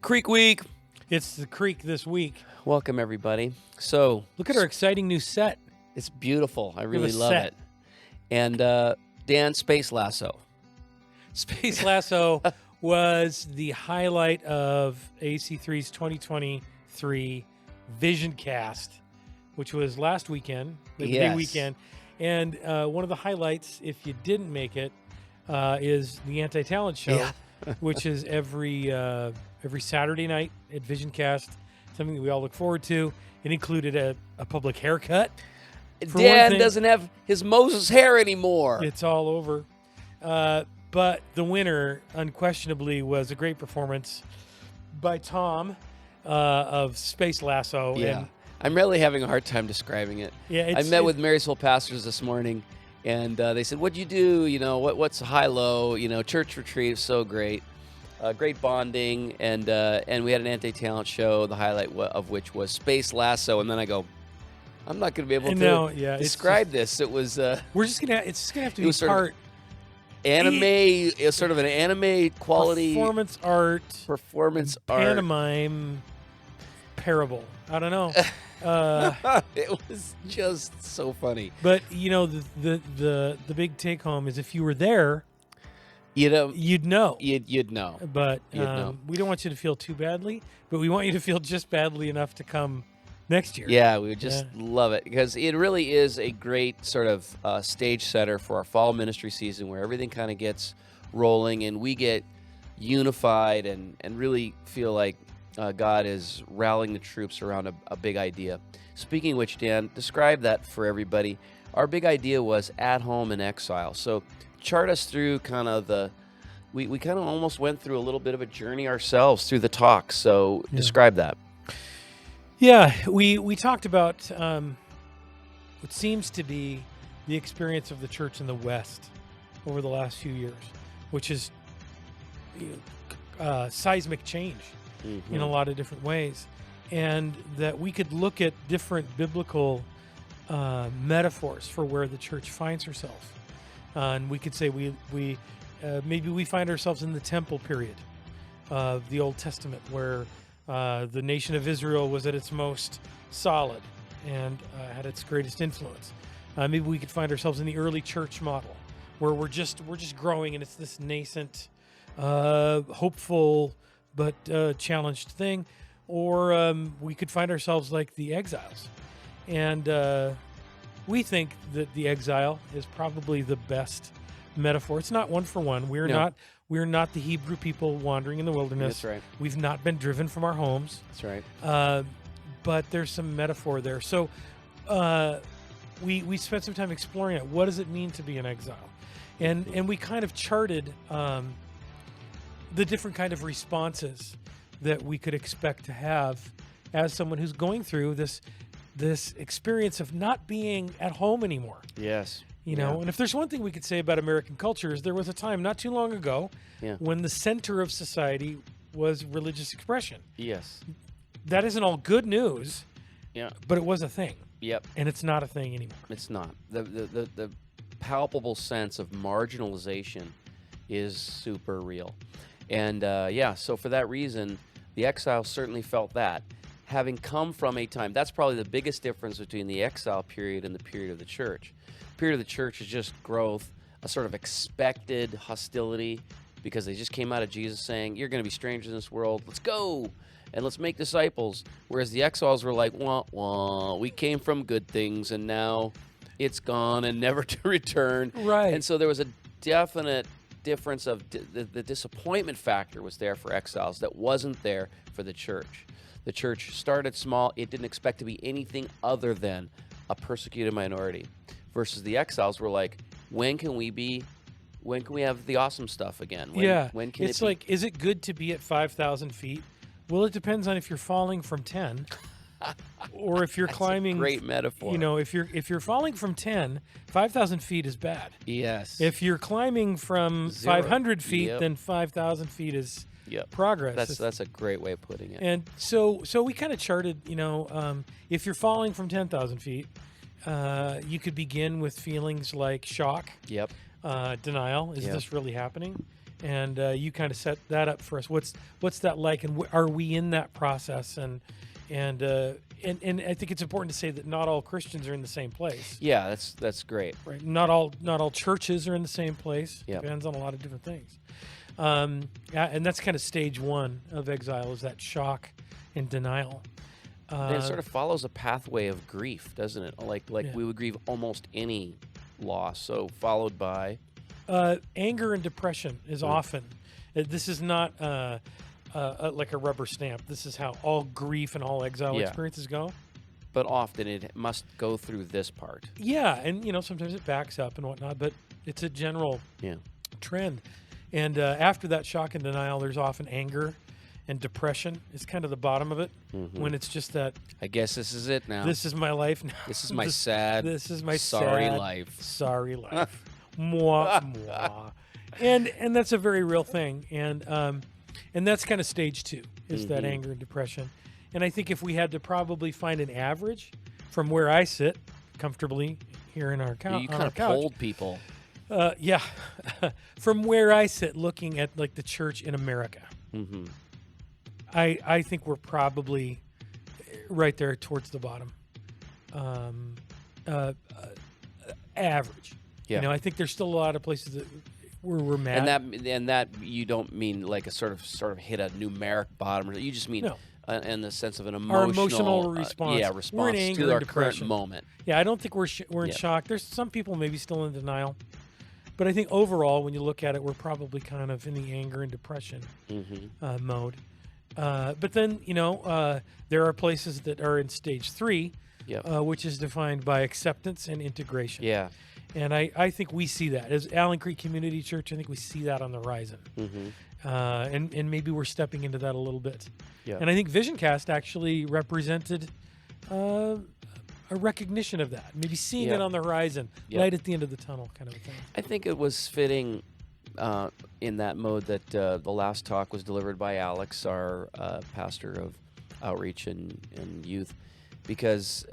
Creek Week. It's the Creek this week. Welcome, everybody. So, Look at our exciting new set. it's beautiful. I really a love set. it. And Dan, Space Lasso. Space Lasso was the highlight of AC3's 2023 Visioncast, which was last weekend, the Yes. big weekend. And one of the highlights, if you didn't make it, is the Anti-Talent Show, Yeah. which is every Saturday night at Visioncast, something that we all look forward to. It included a public haircut. For one Dan thing- doesn't have his Moses hair anymore. It's all over. But the winner, unquestionably, was a great performance by Tom of Space Lasso. Yeah. And I'm really having a hard time describing it. yeah, I met with Marysville pastors this morning, and they said, "What'd you do? You know, what's high-low? You know, church retreat is so great, great bonding, and we had an anti-talent show. The highlight of which was Space Lasso." And then I go, "I'm not going to be able to describe this." It was we're just gonna. It's just gonna have to it be was sort of part anime, sort of an anime quality performance art, art. pantomime, parable. I don't know. It was just so funny. But you know, the big take home is if you were there, You know, you'd know. you'd know. But You'd know. we don't want you to feel too badly, but we want you to feel just badly enough to come next year. Yeah, we would just love it because it really is a great sort of stage setter for our fall ministry season where everything kind of gets rolling and we get unified and really feel like God is rallying the troops around a big idea. Speaking of which, Dan, describe that for everybody. Our big idea was at home in exile. So chart us through kind of we kind of almost went through a little bit of a journey ourselves through the talk. So describe that. Yeah, we talked about what seems to be the experience of the church in the West over the last few years, which is seismic change in a lot of different ways, and that we could look at different biblical metaphors for where the church finds herself, and we could say maybe we find ourselves in the temple period of the Old Testament, where the nation of Israel was at its most solid and had its greatest influence. Maybe we could find ourselves in the early church model, where we're just growing, and it's this nascent, hopeful but challenged thing. Or we could find ourselves like the exiles, and we think that the exile is probably the best metaphor. It's not one for one. We're not the Hebrew people wandering in the wilderness. That's right. We've not been driven from our homes. That's right. But there's some metaphor there. So we spent some time exploring it. What does it mean to be an exile? And we kind of charted the different kind of responses that we could expect to have as someone who's going through this experience of not being at home anymore. Yes. You know, and if there's one thing we could say about American culture is there was a time not too long ago when the center of society was religious expression. Yes. That isn't all good news, but it was a thing. Yep. And it's not a thing anymore. It's not. The palpable sense of marginalization is super real. And so for that reason, the exile certainly felt that. Having come from a time, that's probably the biggest difference between the exile period and the period of the church. The period of the church is just growth, a sort of expected hostility, because they just came out of Jesus saying, "You're going to be strangers in this world. Let's go, and let's make disciples." Whereas the exiles were like, "Wah, wah, we came from good things, and now it's gone and never to return." Right. And so there was a definite difference of the disappointment factor was there for exiles that wasn't there for the church. The church started small. It didn't expect to be anything other than a persecuted minority. Versus the exiles were like, when can we have the awesome stuff again? When can it's like, is it good to be at 5,000 feet? Well, it depends on if you're falling from 10 or if you're climbing. A great metaphor. You know, if you're falling from 10, 5,000 feet is bad. Yes. If you're climbing from 500 feet, then 5,000 feet is progress. That's a great way of putting it. And so we kind of charted, if you're falling from 10,000 feet, you could begin with feelings like shock, denial. Is this really happening? And you kind of set that up for us. What's that like, and are we in that process? And I think it's important to say that not all Christians are in the same place. Yeah, that's great. Right. Not all churches are in the same place. Yep. Depends on a lot of different things. And that's kind of stage one of exile, is that shock and denial. And it sort of follows a pathway of grief, doesn't it? Like Yeah. we would grieve almost any loss. So followed by anger and depression is often. This is not like a rubber stamp. This is how all grief and all exile experiences go. But often it must go through this part. Yeah, and sometimes it backs up and whatnot, but it's a general trend. And after that shock and denial, there's often anger and depression is kind of the bottom of it, when it's just that. I guess this is it now. This is my life now. This is my sad. This is my sorry sad, life. Sorry life. Mwah, mwah. And that's a very real thing. And that's kind of stage two, is that anger and depression. And I think if we had to probably find an average from where I sit comfortably here in our couch, You kind of polled people. yeah, from where I sit, looking at like the church in America, I think we're probably right there towards the bottom, average. Yeah. I think there's still a lot of places where we're mad. And that you don't mean like a sort of hit a numeric bottom. You just mean in the sense of an emotional response. Response We're in anger to our and current depression. moment. Yeah, I don't think we're in shock. There's some people maybe still in denial, but I think overall, when you look at it, we're probably kind of in the anger and depression mode. But then there are places that are in stage three, which is defined by acceptance and integration. Yeah. And I think we see that as Allen Creek Community Church. I think we see that on the horizon, and maybe we're stepping into that a little bit. Yeah. And I think Visioncast actually represented a recognition of that, maybe seeing it on the horizon, light at the end of the tunnel, kind of a thing. I think it was fitting in that mode that the last talk was delivered by Alex, our pastor of outreach and youth, because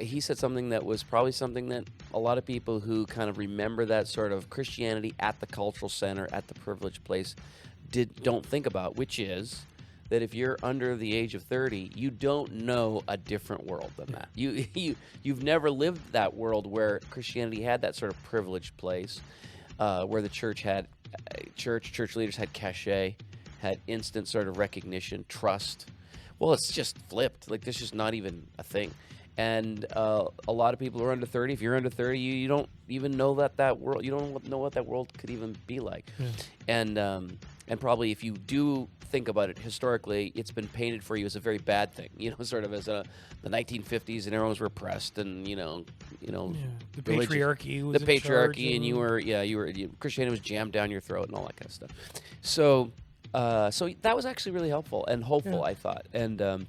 he said something that was probably something that a lot of people who kind of remember that sort of Christianity at the cultural center, at the privileged place, don't think about, which is that if you're under the age of 30, you don't know a different world than that. You've never lived that world where Christianity had that sort of privileged place, where the church leaders had cachet, had instant sort of recognition, trust. Well, it's just flipped. Like, this is not even a thing. And a lot of people who are under 30, if you're under 30, you don't even know that world. You don't know what that world could even be like. And probably if you do think about it historically, it's been painted for you as a very bad thing. Sort of as the 1950s, and everyone was repressed, and the patriarchy was the patriarchy, and you were Christianity was jammed down your throat and all that kind of stuff. So that was actually really helpful and hopeful, I thought. And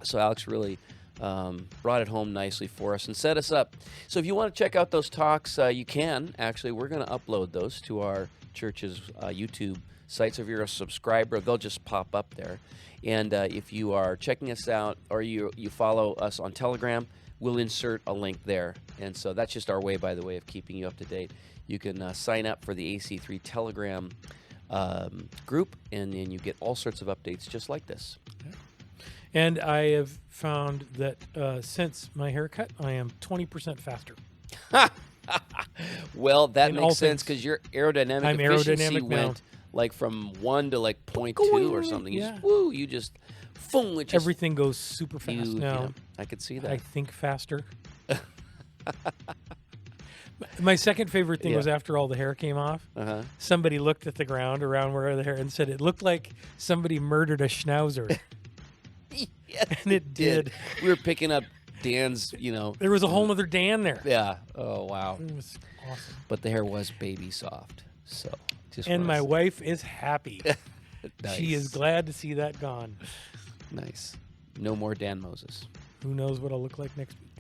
so Alex really brought it home nicely for us and set us up. So if you want to check out those talks, you can. Actually, we're going to upload those to our church's YouTube site. So if you're a subscriber, they'll just pop up there. And if you are checking us out or you follow us on Telegram, we'll insert a link there. And so that's just our way, by the way, of keeping you up to date. You can sign up for the AC3 Telegram group, and then you get all sorts of updates just like this. And I have found that since my haircut, I am 20% faster. Well, that makes sense because your aerodynamic efficiency went like from 1 to like 0.2 or something. You just boom, everything goes super fast now. I could see that. I think faster. My second favorite thing was after all the hair came off, somebody looked at the ground around where the hair and said it looked like somebody murdered a schnauzer. Yes, and it did. We were picking up Dan's, There was a whole other Dan there. Yeah. Oh, wow. It was awesome. But the hair was baby soft. So and my wife is happy. Nice. She is glad to see that gone. Nice. No more Dan Moses. Who knows what I'll look like next week.